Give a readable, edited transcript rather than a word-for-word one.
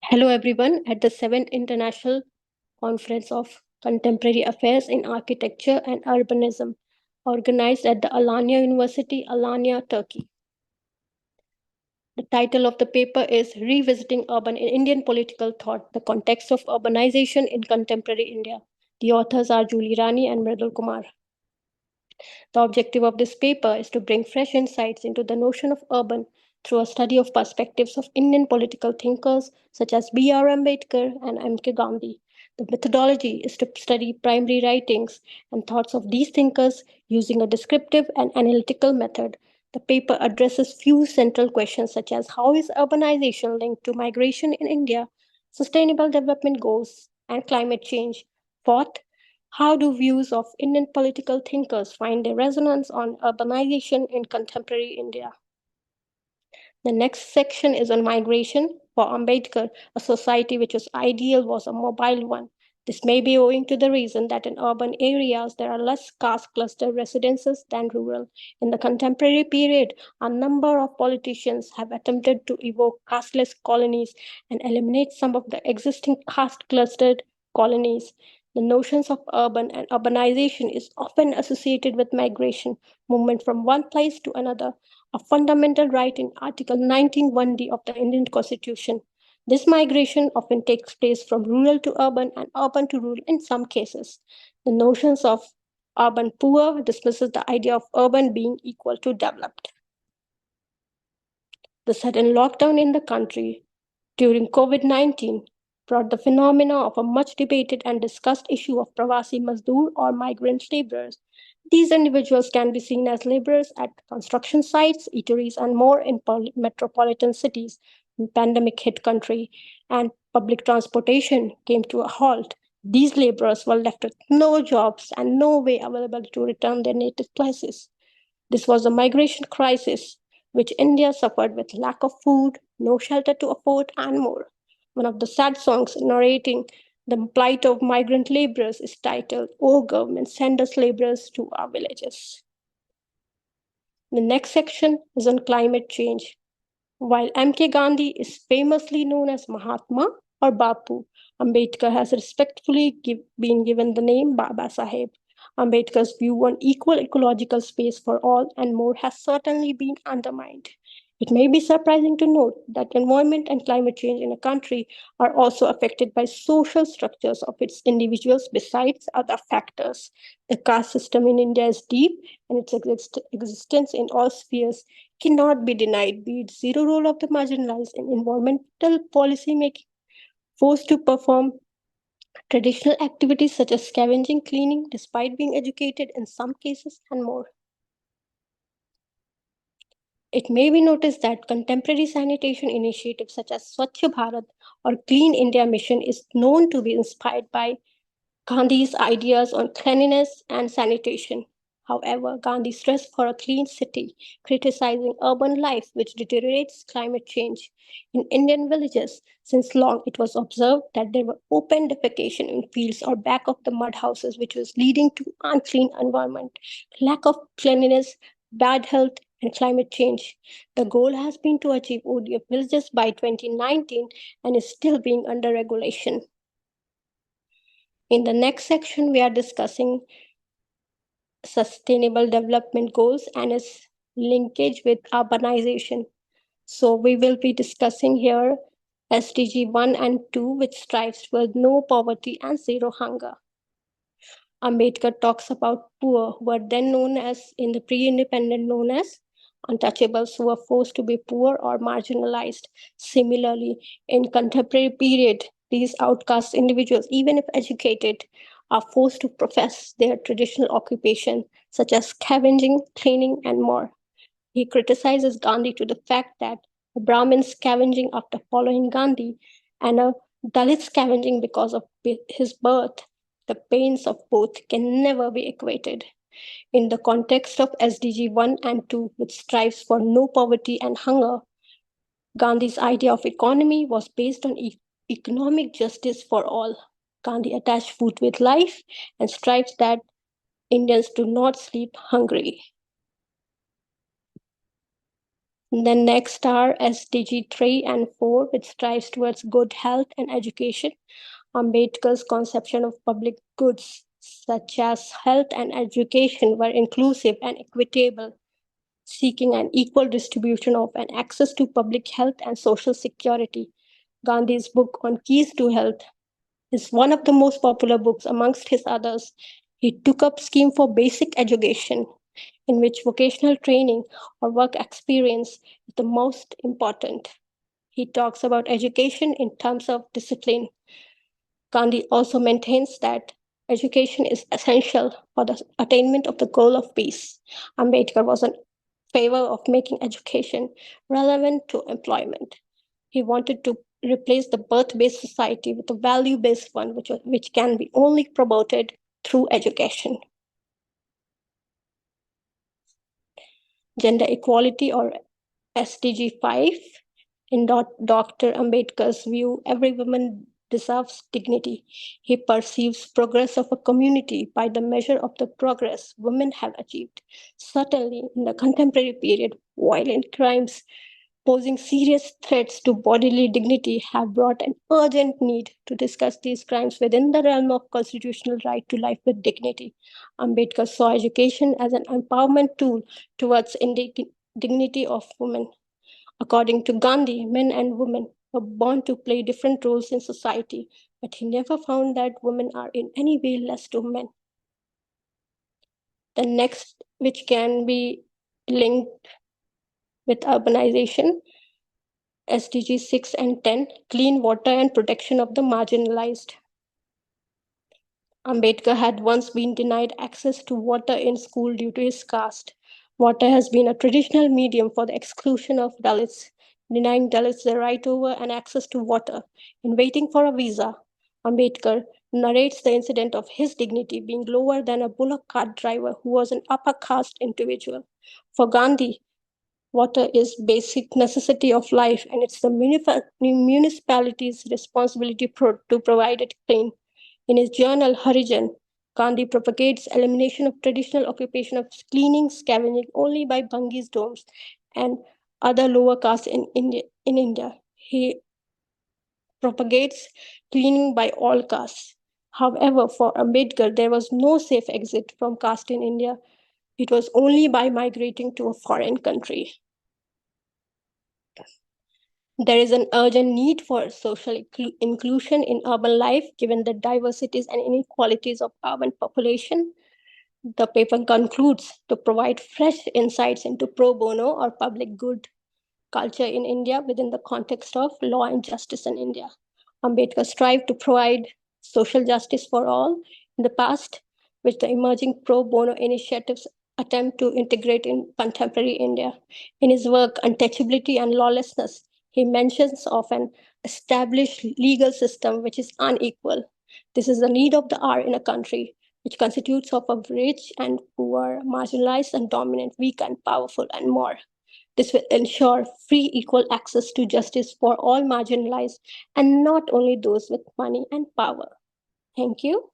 Hello, everyone, at the 7th International Conference of Contemporary Affairs in Architecture and Urbanism, organized at the Alanya University, Alanya, Turkey. The title of the paper is Revisiting Urban in Indian Political Thought, the Context of Urbanization in Contemporary India. The authors are Julie Rani and Mridul Kumar. The objective of this paper is to bring fresh insights into the notion of urban through a study of perspectives of Indian political thinkers such as B.R. Ambedkar and M.K. Gandhi. The methodology is to study primary writings and thoughts of these thinkers using a descriptive and analytical method. The paper addresses few central questions such as how is urbanization linked to migration in India, sustainable development goals, and climate change. Fourth, how do views of Indian political thinkers find their resonance on urbanization in contemporary India? The next section is on migration. For Ambedkar, a society which was ideal was a mobile one. This may be owing to the reason that in urban areas there are less caste cluster residences than rural. In the contemporary period, a number of politicians have attempted to evoke casteless colonies and eliminate some of the existing caste clustered colonies. The notions of urban and urbanization is often associated with migration, movement from one place to another, a fundamental right in Article 19(1)(d) of the Indian Constitution. This migration often takes place from rural to urban and urban to rural in some cases. The notions of urban poor dismisses the idea of urban being equal to developed. The sudden lockdown in the country during COVID 19 brought the phenomena of a much debated and discussed issue of Pravasi Mazdoor or migrant laborers. These individuals can be seen as laborers at construction sites, eateries, and more in metropolitan cities. When pandemic hit country and public transportation came to a halt, these laborers were left with no jobs and no way available to return their native places. This was a migration crisis which India suffered with lack of food, no shelter to afford, and more. One of the sad songs narrating the plight of migrant laborers is titled, "Oh Government, Send Us Laborers to Our Villages." The next section is on climate change. While M.K. Gandhi is famously known as Mahatma or Bapu, Ambedkar has respectfully been given the name Baba Saheb. Ambedkar's view on equal ecological space for all and more has certainly been undermined. It may be surprising to note that environment and climate change in a country are also affected by social structures of its individuals besides other factors. The caste system in India is deep, and its existence in all spheres cannot be denied, be it zero role of the marginalized in environmental policy making, forced to perform traditional activities such as scavenging, cleaning, despite being educated in some cases, and more. It may be noticed that contemporary sanitation initiatives such as Swachh Bharat or Clean India Mission is known to be inspired by Gandhi's ideas on cleanliness and sanitation. However, Gandhi stressed for a clean city, criticizing urban life which deteriorates climate change. In Indian villages, since long it was observed that there were open defecation in fields or back of the mud houses, which was leading to unclean environment, lack of cleanliness, bad health, and climate change. The goal has been to achieve ODF villages by 2019 and is still being under regulation. In the next section, we are discussing sustainable development goals and its linkage with urbanization. So, we will be discussing here SDG 1 and 2, which strives for no poverty and zero hunger. Ambedkar talks about poor, who were then known as, in the pre independent, known as untouchables, who were forced to be poor or marginalized. Similarly, in contemporary period, these outcast individuals, even if educated, are forced to profess their traditional occupation, such as scavenging, cleaning, and more. He criticizes Gandhi to the fact that a Brahmin scavenging after following Gandhi and a Dalit scavenging because of his birth, the pains of both can never be equated. In the context of SDG 1 and 2, which strives for no poverty and hunger, Gandhi's idea of economy was based on economic justice for all. Gandhi attached food with life and strives that Indians do not sleep hungry. Then next are SDG 3 and 4, which strives towards good health and education. Ambedkar's conception of public goods, such as health and education, were inclusive and equitable, seeking an equal distribution of and access to public health and social security. Gandhi's book on Keys to Health is one of the most popular books amongst his others. He took up scheme for basic education, in which vocational training or work experience is the most important. He talks about education in terms of discipline. Gandhi also maintains that education is essential for the attainment of the goal of peace. Ambedkar was in favor of making education relevant to employment. He wanted to replace the birth based society with a value based one, which can be only promoted through education. Gender equality, or SDG 5, in Dr. Ambedkar's view, every woman deserves dignity. He perceives progress of a community by the measure of the progress women have achieved. Certainly, in the contemporary period, violent crimes posing serious threats to bodily dignity have brought an urgent need to discuss these crimes within the realm of constitutional right to life with dignity. Ambedkar saw education as an empowerment tool towards dignity of women. According to Gandhi, men and women were born to play different roles in society, but he never found that women are in any way less to men. The next, which can be linked with urbanization, SDG 6 and 10, clean water and protection of the marginalized. Ambedkar had once been denied access to water in school due to his caste. Water has been a traditional medium for the exclusion of Dalits, denying Dalits the right over and access to water. In waiting for a visa, Ambedkar narrates the incident of his dignity being lower than a bullock cart driver who was an upper caste individual. For Gandhi, water is basic necessity of life, and it's the municipality's responsibility to provide it clean. In his journal Harijan, Gandhi propagates elimination of traditional occupation of cleaning, scavenging only by Bangis domes and other lower castes in India. He propagates cleaning by all castes. However, for Ambedkar, there was no safe exit from caste in India. It was only by migrating to a foreign country. There is an urgent need for social inclusion in urban life, given the diversities and inequalities of urban population. The paper concludes to provide fresh insights into pro bono or public good culture in India within the context of law and justice in India. Ambedkar strived to provide social justice for all in the past, which the emerging pro bono initiatives attempt to integrate in contemporary India. In his work, Untouchability and Lawlessness, he mentions of an established legal system which is unequal. This is the need of the hour in a country which constitutes of a rich and poor, marginalized and dominant, weak and powerful, and more. This will ensure free, equal access to justice for all marginalized and not only those with money and power. Thank you.